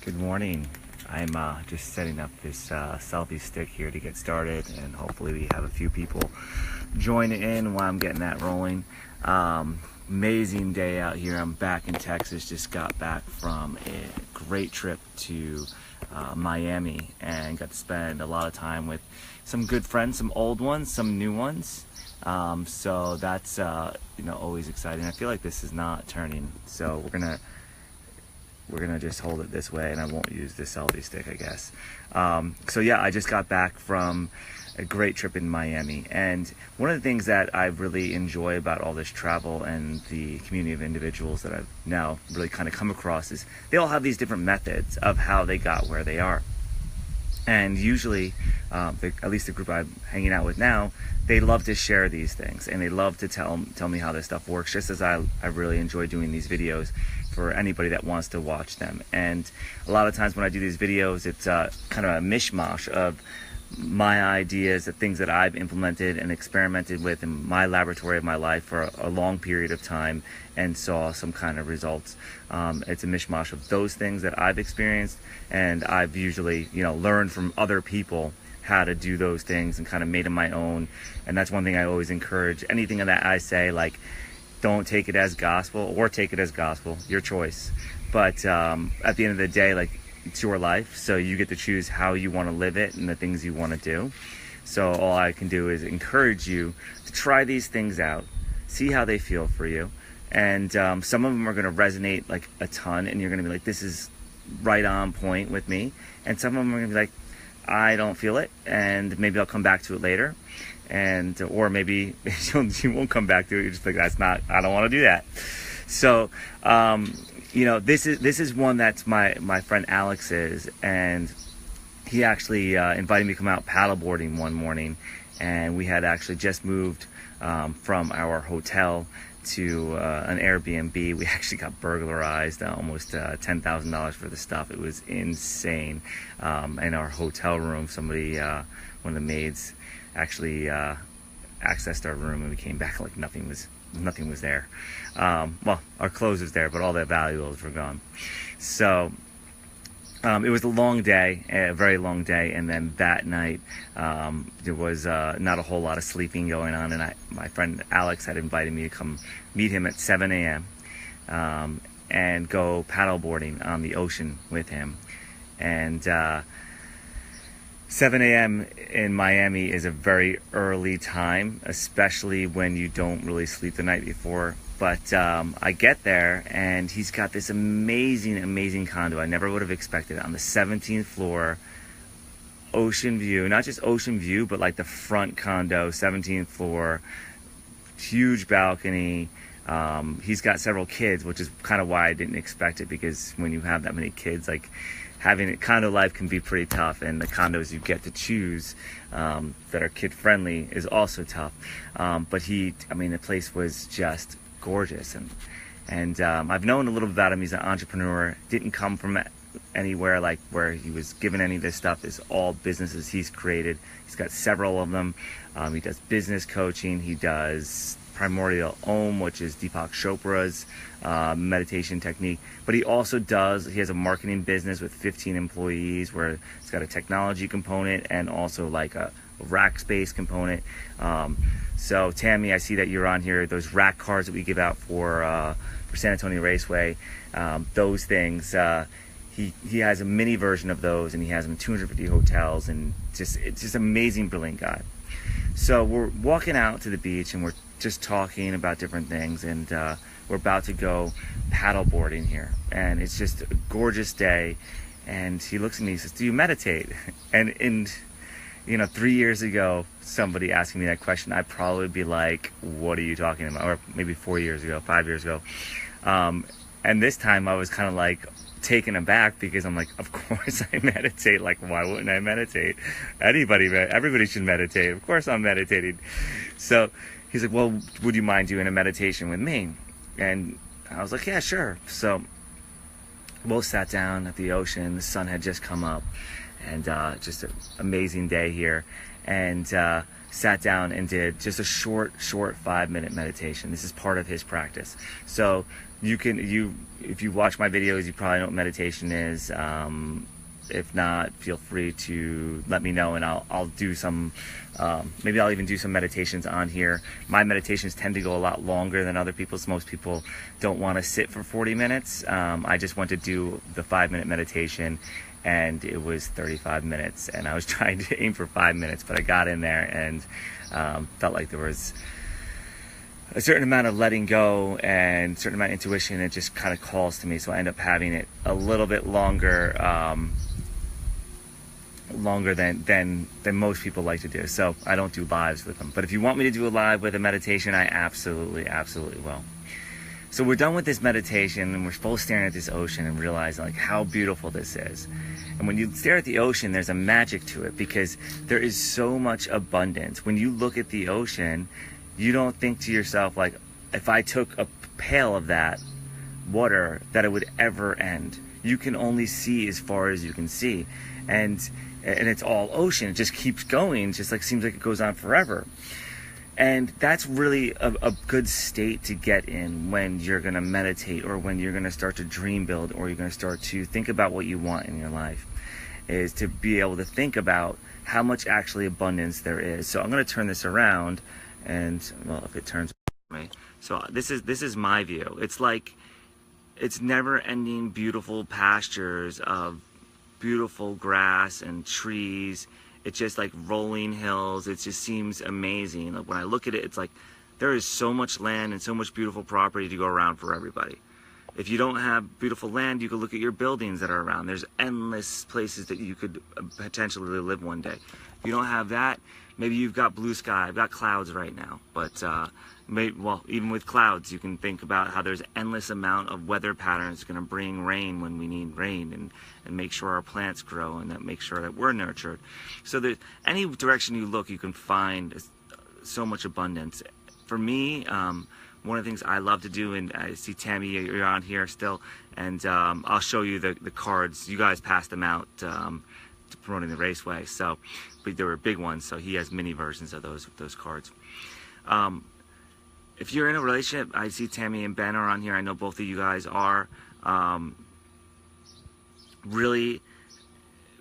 Good morning. I'm just setting up this selfie stick here to get started, and hopefully we have a few people join in while I'm getting that rolling. Amazing day out here. I'm back in Texas. Just got back from a great trip to Miami and got to spend a lot of time with some good friends, some old ones, some new ones. So that's always exciting. I feel like this is not turning, so we're gonna just hold it this way, and I won't use this selfie stick, I guess. So yeah, I just got back from a great trip in Miami, and one of the things that I really enjoy about all this travel and the community of individuals that I've now really kind of come across is they all have these different methods of how they got where they are. And usually, at least the group I'm hanging out with now, they love to share these things, and they love to tell me how this stuff works, just as I really enjoy doing these videos for anybody that wants to watch them. And a lot of times when I do these videos, it's kind of a mishmash of my ideas, the things that I've implemented and experimented with in my laboratory of my life for a long period of time and saw some kind of results. It's a mishmash of those things that I've experienced, and I've usually learned from other people how to do those things and kind of made them my own. And that's one thing I always encourage. Anything that I say, like, don't take it as gospel, or take it as gospel, your choice. But at the end of the day, like, it's your life, so you get to choose how you want to live it and the things you want to do. So all I can do is encourage you to try these things out, see how they feel for you. And some of them are going to resonate like a ton, and you're going to be like, this is right on point with me. And some of them are going to be like, I don't feel it, and maybe I'll come back to it later. And or maybe you won't come back to it. You're just like, I don't want to do that. So this is one that's my friend Alex's, and he actually invited me to come out paddleboarding one morning, and we had actually just moved from our hotel to an Airbnb. We actually got burglarized, almost $10,000 for the stuff. It was insane. In our hotel room, somebody, one of the maids, actually accessed our room, and we came back like nothing was there. Well, our clothes was there, but all their valuables were gone. So it was a long day, a very long day, and then that night there was not a whole lot of sleeping going on, and my friend Alex had invited me to come meet him at 7 a.m. And go paddleboarding on the ocean with him. And 7 a.m. in Miami is a very early time, especially when you don't really sleep the night before. But I get there, and he's got this amazing condo. I never would have expected it. On the 17th floor, ocean view. Not just ocean view, but like the front condo, 17th floor, huge balcony. He's got several kids, which is kind of why I didn't expect it, because when you have that many kids, like, having a condo life can be pretty tough, and the condos you get to choose that are kid friendly is also tough. But the place was just gorgeous, and I've known a little bit about him. He's an entrepreneur. Didn't come from anywhere like where he was given any of this stuff. It's all businesses he's created. He's got several of them. He does business coaching. He does primordial Om, which is Deepak Chopra's meditation technique. But he also he has a marketing business with 15 employees where it's got a technology component and also like a rack space component. So Tammy, I see that you're on here. Those rack cards that we give out for San Antonio Raceway, those things, he has a mini version of those, and he has them in 250 hotels, and it's just amazing, brilliant guy. So we're walking out to the beach, and we're just talking about different things, and we're about to go paddleboarding here, and it's just a gorgeous day. And he looks at me, he says, do you meditate? And 3 years ago, somebody asking me that question, I'd probably be like, what are you talking about? Or maybe 4 years ago, 5 years ago. And this time I was kind of like taken aback, because I'm like, of course I meditate. Like, why wouldn't I meditate? Everybody should meditate. Of course I'm meditating. So he's like, well, would you mind doing a meditation with me? And I was like, yeah, sure. So we both sat down at the ocean. The sun had just come up, and just an amazing day here. and sat down and did just a short 5-minute meditation. This is part of his practice. So if you watch my videos, you probably know what meditation is. If not, feel free to let me know, and I'll do some, maybe I'll even do some meditations on here. My meditations tend to go a lot longer than other people's. Most people don't want to sit for 40 minutes. I just want to do the 5-minute meditation, and it was 35 minutes, and I was trying to aim for 5 minutes, but I got in there and felt like there was a certain amount of letting go and a certain amount of intuition. It just kind of calls to me, so I end up having it a little bit longer than most people like to do. So I don't do lives with them, but if you want me to do a live with a meditation, I absolutely will. So we're done with this meditation, and we're both staring at this ocean and realizing like how beautiful this is. And when you stare at the ocean, there's a magic to it, because there is so much abundance. When you look at the ocean, you don't think to yourself like, if I took a pail of that water, that it would ever end. You can only see as far as you can see, and it's all ocean. It just keeps going. It just like seems like it goes on forever. And that's really a good state to get in when you're going to meditate, or when you're going to start to dream build, or you're going to start to think about what you want in your life, is to be able to think about how much actually abundance there is. So I'm going to turn this around, and well, if it turns me. So this is my view. It's like, it's never ending beautiful pastures of beautiful grass and trees. It's just like rolling hills. It just seems amazing. Like when I look at it, it's like there is so much land and so much beautiful property to go around for everybody. If you don't have beautiful land, you could look at your buildings that are around. There's endless places that you could potentially live one day. If you don't have that, maybe you've got blue sky. I've got clouds right now, but well, even with clouds, you can think about how there's endless amount of weather patterns going to bring rain when we need rain, and make sure our plants grow, and that make sure that we're nurtured. So that any direction you look, you can find so much abundance. For me, one of the things I love to do, and I see Tammy, you're on here still, and I'll show you the cards. You guys passed them out to promoting the raceway, so but there were big ones, so he has mini versions of those cards. If you're in a relationship, I see Tammy and Ben are on here. I know both of you guys are. Really,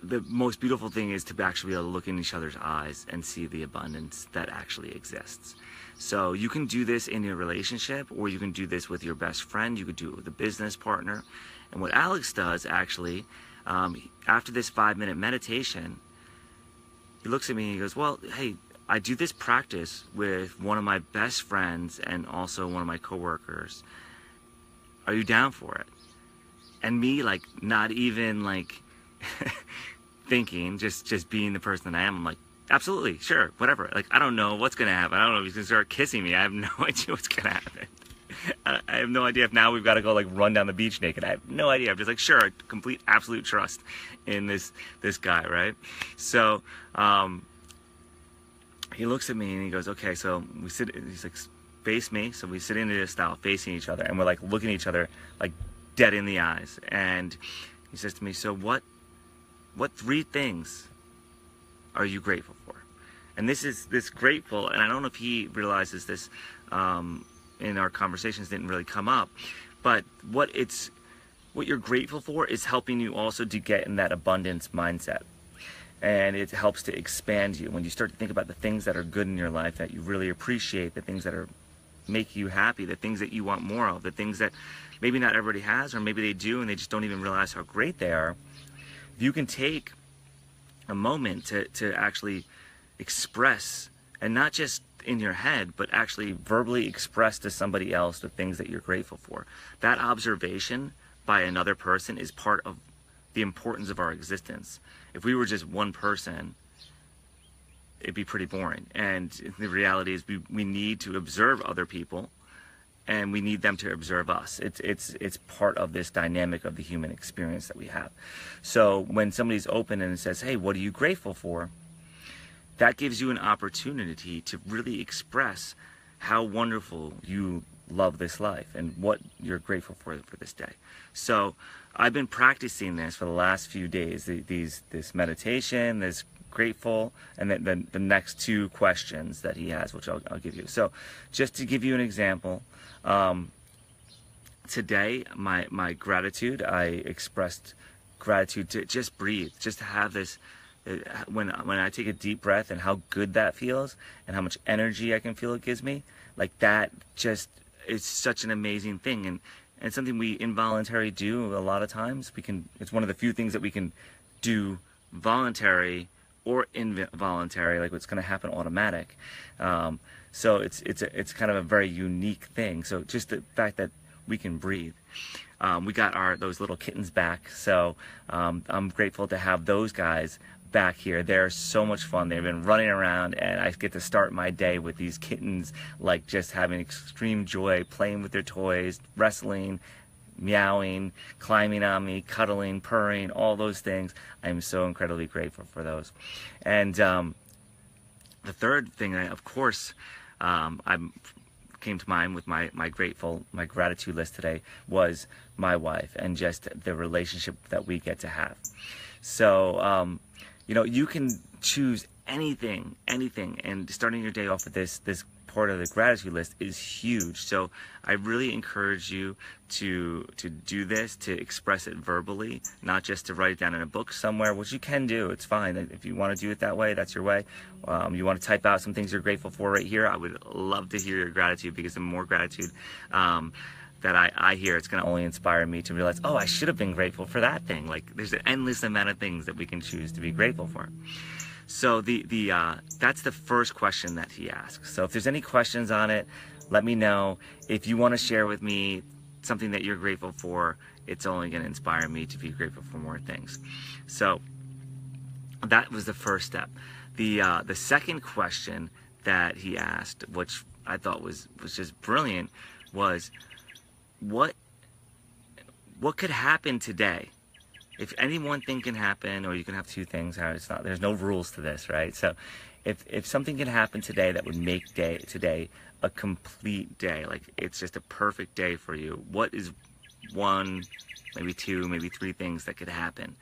the most beautiful thing is to actually be able to look in each other's eyes and see the abundance that actually exists. So you can do this in your relationship, or you can do this with your best friend. You could do it with a business partner. And what Alex does actually, after this 5-minute meditation, he looks at me and he goes, well, hey, I do this practice with one of my best friends and also one of my coworkers. Are you down for it? And me, like, not even like thinking, just being the person that I am. I'm like, absolutely, sure, whatever. Like, I don't know what's gonna happen. I don't know if he's gonna start kissing me. I have no idea what's gonna happen. I have no idea if now we've got to go like run down the beach naked. I have no idea. I'm just like, sure, complete, absolute trust in this guy, right? So he looks at me and he goes, okay, so we sit, he's like, face me. So we sit into this style, facing each other, and we're like looking at each other like dead in the eyes. And he says to me, so what 3 things are you grateful for? And this grateful, and I don't know if he realizes this, in our conversations didn't really come up, but what you're grateful for is helping you also to get in that abundance mindset. And it helps to expand you when you start to think about the things that are good in your life that you really appreciate, the things that make you happy, the things that you want more of, the things that maybe not everybody has, or maybe they do and they just don't even realize how great they are. If you can take a moment to actually express, and not just in your head, but actually verbally express to somebody else the things that you're grateful for. That observation by another person is part of the importance of our existence. If we were just one person, it'd be pretty boring. And the reality is we need to observe other people, and we need them to observe us. It's part of this dynamic of the human experience that we have. So when somebody's open and says, hey, what are you grateful for? That gives you an opportunity to really express how wonderful you love this life and what you're grateful for this day. So I've been practicing this for the last few days, this meditation, this grateful, and then the next two questions that he has, which I'll give you. So just to give you an example, today my gratitude, I expressed gratitude to just breathe, just to have this, when I take a deep breath and how good that feels and how much energy I can feel it gives me, like that just is such an amazing thing. And something we involuntarily do a lot of times. It's one of the few things that we can do voluntary or involuntary, like what's going to happen automatic. So it's kind of a very unique thing. So just the fact that we can breathe. We got those little kittens back, so I'm grateful to have those guys back here. They're so much fun. They've been running around, and I get to start my day with these kittens, like just having extreme joy, playing with their toys, wrestling, meowing, climbing on me, cuddling, purring, all those things. I'm so incredibly grateful for those. And the third thing, of course, came to mind with my gratitude list today was my wife and just the relationship that we get to have. So you can choose anything, and starting your day off with this part of the gratitude list is huge. So I really encourage you to do this, to express it verbally, not just to write it down in a book somewhere, which you can do. It's fine. If you want to do it that way, that's your way. You want to type out some things you're grateful for right here, I would love to hear your gratitude, because the more gratitude that I hear, it's going to only inspire me to realize, oh, I should have been grateful for that thing. Like, there's an endless amount of things that we can choose to be grateful for. So that's the first question that he asks. So if there's any questions on it, let me know. If you want to share with me something that you're grateful for, it's only going to inspire me to be grateful for more things. So that was the first step. The second question that he asked, which I thought was just brilliant, was what could happen today? If any one thing can happen, or you can have two things, there's no rules to this, right? So if something can happen today that would make today a complete day, like it's just a perfect day for you, what is one, maybe two, maybe three things that could happen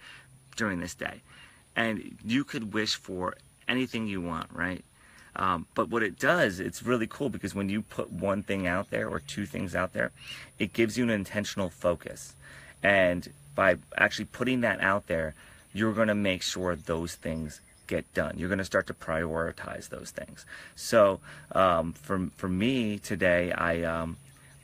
during this day? And you could wish for anything you want, right? But what it does, it's really cool, because when you put one thing out there or two things out there, it gives you an intentional focus. And by actually putting that out there, you're going to make sure those things get done. You're going to start to prioritize those things. So for me today, I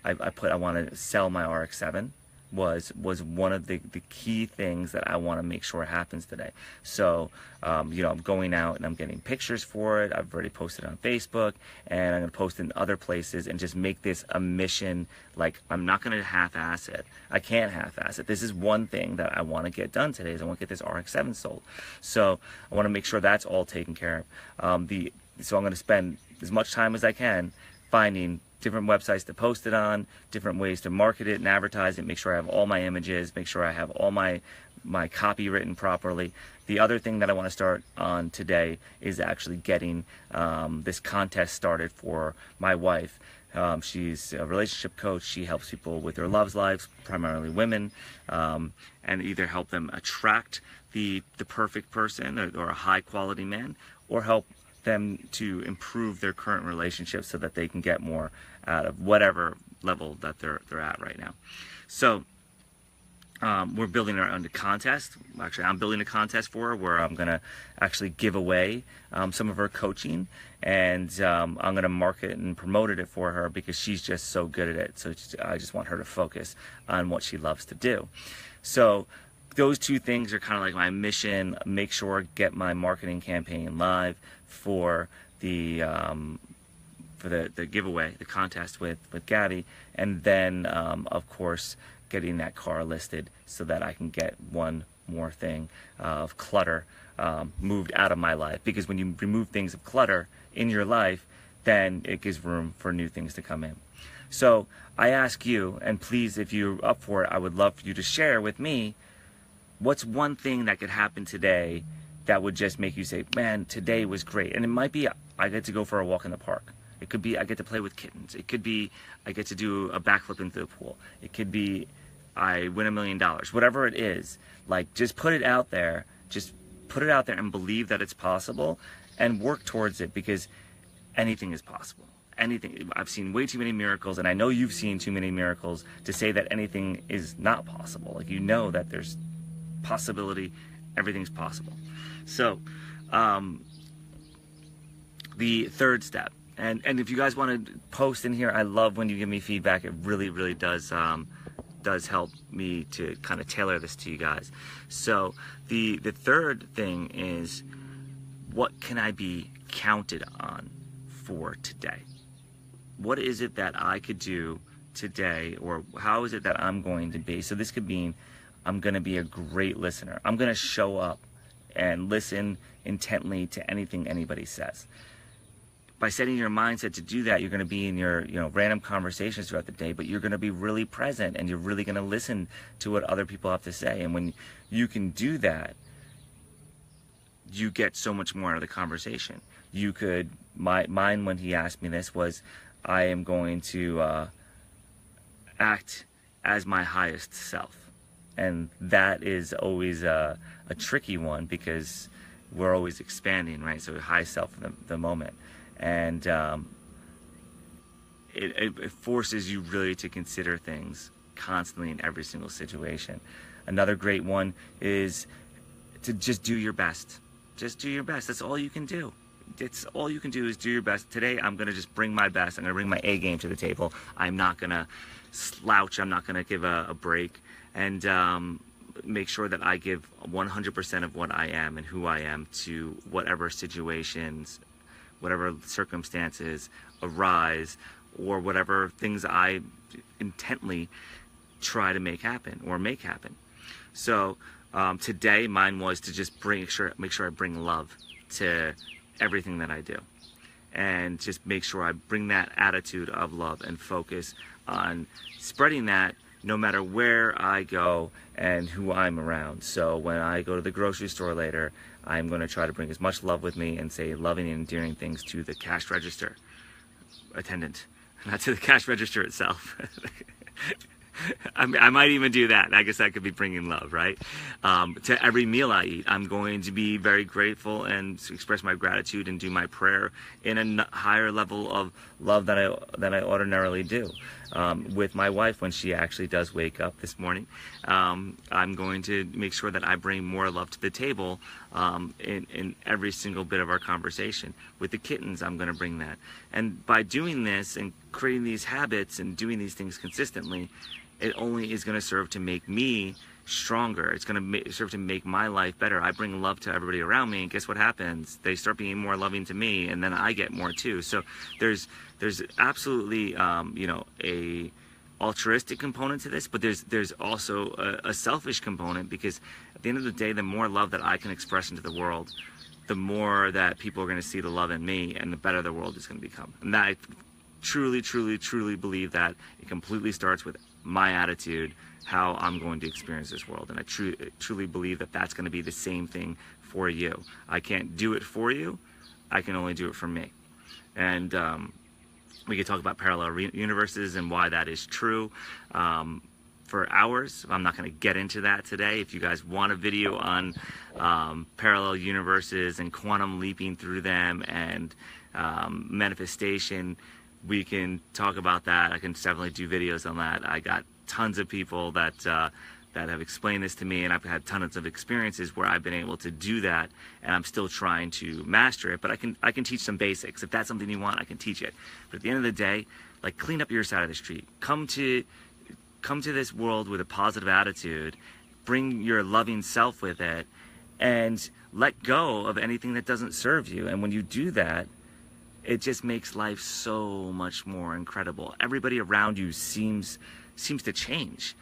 want to sell my RX-7. Was one of the key things that I want to make sure happens today. So I'm going out and I'm getting pictures for it. I've already posted on Facebook, and I'm going to post in other places, and just make this a mission. Like, I'm not going to half-ass it. I can't half-ass it. This is one thing that I want to get done today, is I want to get this RX-7 sold. So I want to make sure that's all taken care of. So I'm going to spend as much time as I can finding different websites to post it on, different ways to market it and advertise it, make sure I have all my images, make sure I have all my copy written properly. The other thing that I want to start on today is actually getting this contest started for my wife. She's a relationship coach. She helps people with their love lives, primarily women, and either help them attract the perfect person or a high quality man, or help them to improve their current relationship so that they can get more out of whatever level that they're at right now. So we're building our own contest. Actually, I'm building a contest for her where I'm going to actually give away some of her coaching, and I'm going to market and promote it for her, because she's just so good at it. So I just want her to focus on what she loves to do. So those two things are kind of like my mission. Make sure get my marketing campaign live for the giveaway, the contest with Gabby, and then of course getting that car listed so that I can get one more thing of clutter moved out of my life. Because when you remove things of clutter in your life, then it gives room for new things to come in. So I ask you, and please, if you're up for it, I would love for you to share with me, what's one thing that could happen today that would just make you say, man, today was great? And it might be I get to go for a walk in the park. It could be I get to play with kittens. It could be I get to do a backflip into the pool. It could be I win $1 million. Whatever it is, like, just put it out there. Just put it out there and believe that it's possible and work towards it, because anything is possible. Anything. I've seen way too many miracles, and I know you've seen too many miracles to say that anything is not possible. Like, you know that there's possibility, everything's possible. So the third step, and if you guys want to post in here, I love when you give me feedback. It really does help me to kind of tailor this to you guys. So the third thing is, what can I be counted on for today? What is it that I could do today, or how is it that I'm going to be? So this could mean I'm going to be a great listener. I'm going to show up and listen intently to anything anybody says. By setting your mindset to do that, you're going to be in your random conversations throughout the day, but you're going to be really present, and you're really going to listen to what other people have to say. And when you can do that, you get so much more out of the conversation. You could, mine when he asked me this was, I am going to act as my highest self. And that is always a tricky one, because we're always expanding, right? So high self in the moment. And it forces you really to consider things constantly in every single situation. Another great one is to just do your best. Just do your best. That's all you can do. It's all you can do is do your best. Today, I'm going to just bring my best. I'm going to bring my A game to the table. I'm not going to slouch. I'm not going to give a break. And make sure that I give 100% of what I am and who I am to whatever situations, whatever circumstances arise, or whatever things I intently try to make happen or make happen. So today, mine was to just make sure I bring love to everything that I do, and just make sure I bring that attitude of love and focus on spreading that no matter where I go and who I'm around. So when I go to the grocery store later, I'm going to try to bring as much love with me and say loving and endearing things to the cash register attendant, not to the cash register itself. I might even do that. I guess that could be bringing love, right? To every meal I eat, I'm going to be very grateful and express my gratitude and do my prayer in a higher level of love than I ordinarily do. With my wife, when she actually does wake up this morning, I'm going to make sure that I bring more love to the table in every single bit of our conversation. With the kittens, I'm going to bring that. And by doing this and creating these habits and doing these things consistently, it only is going to serve to make me stronger. It's going to serve to make my life better. I bring love to everybody around me, and guess what happens? They start being more loving to me, and then I get more too. So there's absolutely a altruistic component to this, but there's also a selfish component, because at the end of the day, the more love that I can express into the world, the more that people are going to see the love in me, and the better the world is going to become. And that I truly believe that it completely starts with my attitude, how I'm going to experience this world. And I truly believe that that's going to be the same thing for you. I can't do it for you. I can only do it for me. And we could talk about parallel universes and why that is true for hours. I'm not going to get into that today. If you guys want a video on parallel universes and quantum leaping through them and manifestation, we can talk about that. I can definitely do videos on that. I got tons of people that have explained this to me, and I've had tons of experiences where I've been able to do that, and I'm still trying to master it. But I can teach some basics. If that's something you want, I can teach it. But at the end of the day, like, clean up your side of the street. Come to this world with a positive attitude. Bring your loving self with it, and let go of anything that doesn't serve you. And when you do that, it just makes life so much more incredible. Everybody around you seems to change,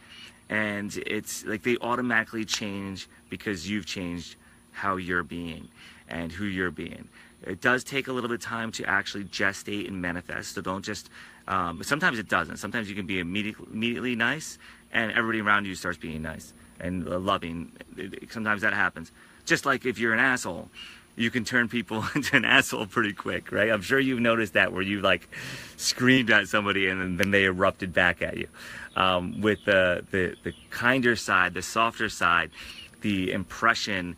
and it's like they automatically change because you've changed how you're being and who you're being. It does take a little bit of time to actually gestate and manifest, so don't just sometimes it doesn't. Sometimes you can be immediately nice, and everybody around you starts being nice and loving. Sometimes that happens. Just like if you're an asshole, you can turn people into an asshole pretty quick, right? I'm sure you've noticed that, where you like screamed at somebody and then they erupted back at you. With the kinder side, the softer side, the impression,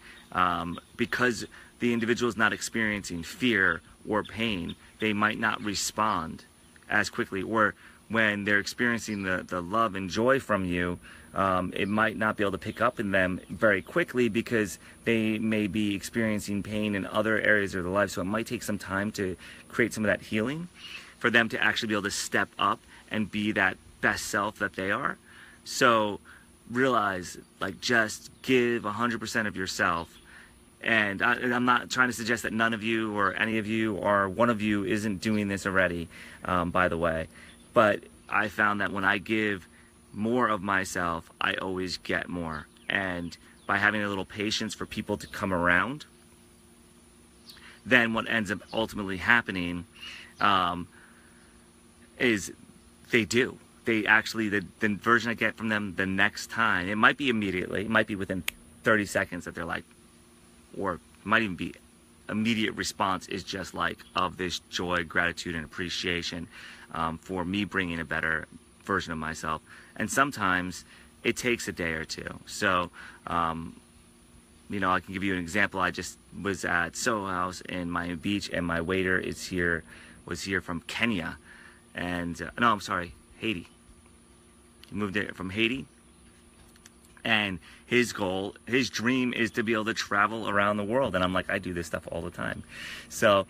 because the individual is not experiencing fear or pain, they might not respond as quickly. Or when they're experiencing the love and joy from you, it might not be able to pick up in them very quickly because they may be experiencing pain in other areas of their life. So it might take some time to create some of that healing for them to actually be able to step up and be that best self that they are. So realize, like, just give 100% of yourself. And I'm not trying to suggest that none of you or any of you or one of you isn't doing this already, by the way. But I found that when I give more of myself, I always get more. And by having a little patience for people to come around, then what ends up ultimately happening is they do. They actually, the version I get from them the next time, it might be immediately, it might be within 30 seconds that they're like, or it might even be immediate response is just like of this joy, gratitude, and appreciation for me bringing a better version of myself. And sometimes it takes a day or two. So, you know, I can give you an example. I just was at Soho House in Miami Beach, and my waiter was here from Kenya, and no, I'm sorry, Haiti. He moved there from Haiti, and his goal, his dream is to be able to travel around the world. And I'm like, I do this stuff all the time. So,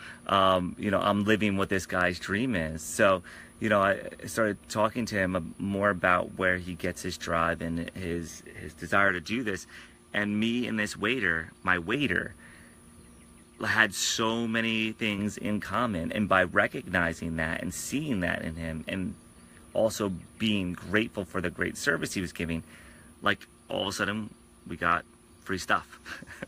you know, I'm living what this guy's dream is. So, you know, I started talking to him more about where he gets his drive and his desire to do this. And me and this waiter, my waiter, had so many things in common. And by recognizing that and seeing that in him, and also being grateful for the great service he was giving, like, all of a sudden we got free stuff,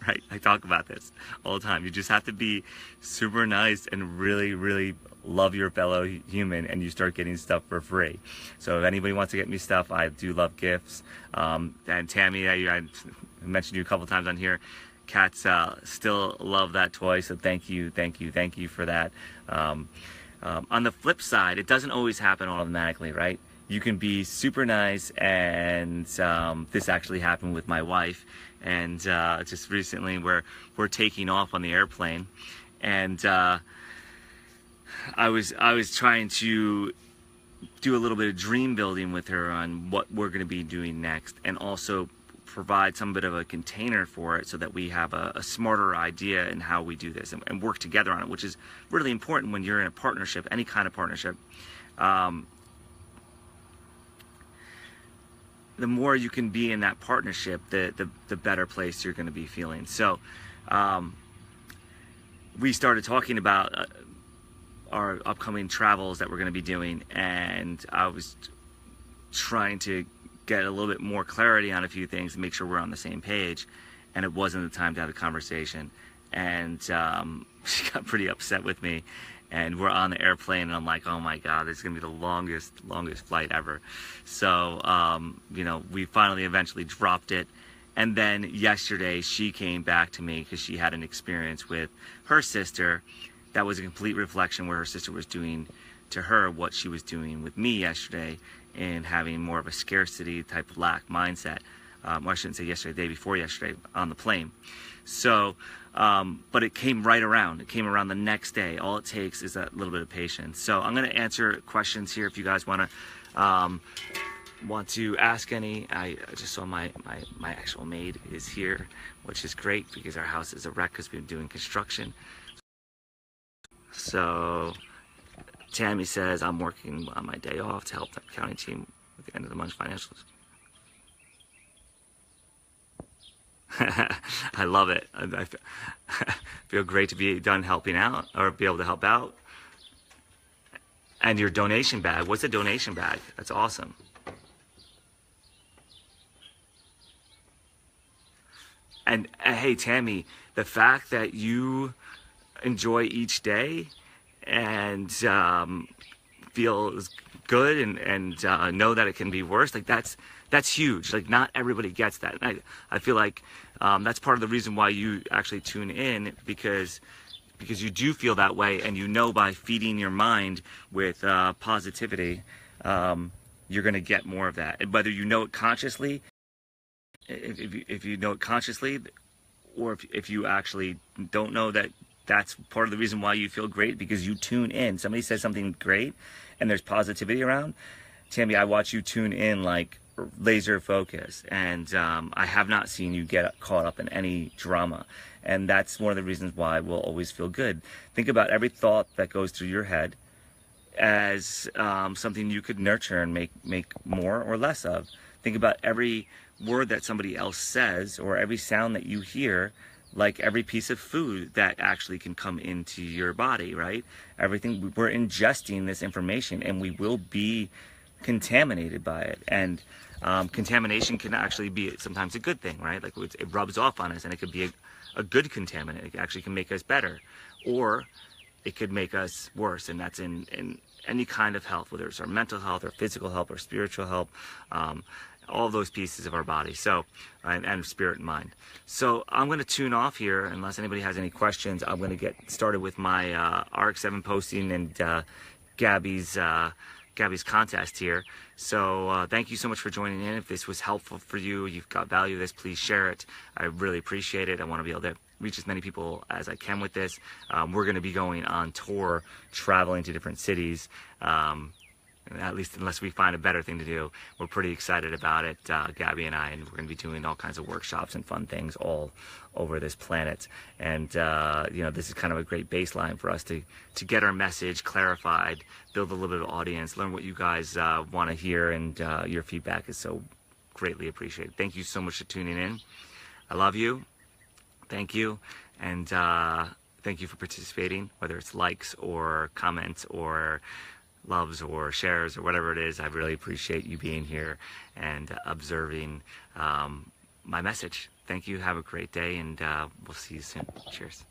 right? I talk about this all the time. You just have to be super nice and really, really love your fellow human, and you start getting stuff for free. So if anybody wants to get me stuff, I do love gifts. And Tammy, I mentioned you a couple times on here. Cats still love that toy, so thank you for that. On the flip side, it doesn't always happen automatically, right? You can be super nice, and this actually happened with my wife, and just recently we're taking off on the airplane, and I was trying to do a little bit of dream building with her on what we're going to be doing next, and also provide some bit of a container for it so that we have a smarter idea in how we do this and work together on it, which is really important when you're in a partnership, any kind of partnership. The more you can be in that partnership, the better place you're going to be feeling. So we started talking about our upcoming travels that we're going to be doing, and I was trying to get a little bit more clarity on a few things and make sure we're on the same page, and it wasn't the time to have a conversation. And she got pretty upset with me, and we're on the airplane, and I'm like, oh my God, this is gonna be the longest flight ever. So you know, we finally eventually dropped it. And then yesterday she came back to me because she had an experience with her sister that was a complete reflection where her sister was doing to her what she was doing with me yesterday, and having more of a scarcity type of lack mindset. Or I shouldn't say yesterday, the day before yesterday on the plane. So, but it came right around. It came around the next day. All it takes is that little bit of patience. So I'm going to answer questions here if you guys want to ask any. I just saw my actual maid is here, which is great because our house is a wreck because we've been doing construction. So Tammy says, I'm working on my day off to help the accounting team with the end of the month's financials. I love it. I feel great to be done helping out, or be able to help out. And your donation bag. What's a donation bag? That's awesome. And hey, Tammy, the fact that you enjoy each day and feel good and know that it can be worse, like that's huge. Like, not everybody gets that. And I feel like that's part of the reason why you actually tune in, because you do feel that way, and you know by feeding your mind with positivity, you're going to get more of that. And whether you know it consciously if you know it consciously, or if you actually don't know that that's part of the reason why you feel great, because you tune in. Somebody says something great and there's positivity around. Tammy, I watch you tune in like laser focus, and I have not seen you get caught up in any drama. And that's one of the reasons why we'll always feel good. Think about every thought that goes through your head as something you could nurture and make more or less of. Think about every word that somebody else says, or every sound that you hear, like every piece of food that actually can come into your body, right? Everything, we're ingesting this information, and we will be contaminated by it. And contamination can actually be sometimes a good thing, right? Like it rubs off on us, and it could be a good contaminant. It actually can make us better, or it could make us worse. And that's in any kind of health, whether it's our mental health or physical health or spiritual health, all those pieces of our body, so and spirit and mind. So I'm going to tune off here unless anybody has any questions. I'm going to get started with my RX-7 posting and Gabby's contest here. So thank you so much for joining in. If this was helpful for you, you've got value of this, please share it. I really appreciate it. I want to be able to reach as many people as I can with this. We're going to be going on tour, traveling to different cities. At least unless we find a better thing to do. We're pretty excited about it, Gabby and I, and we're going to be doing all kinds of workshops and fun things all over this planet. And you know, this is kind of a great baseline for us to get our message clarified, build a little bit of audience, learn what you guys want to hear, and your feedback is so greatly appreciated. Thank you so much for tuning in. I love you. Thank you. And thank you for participating, whether it's likes or comments or loves or shares or whatever it is. I really appreciate you being here and observing my message. Thank you. Have a great day, and we'll see you soon. Cheers.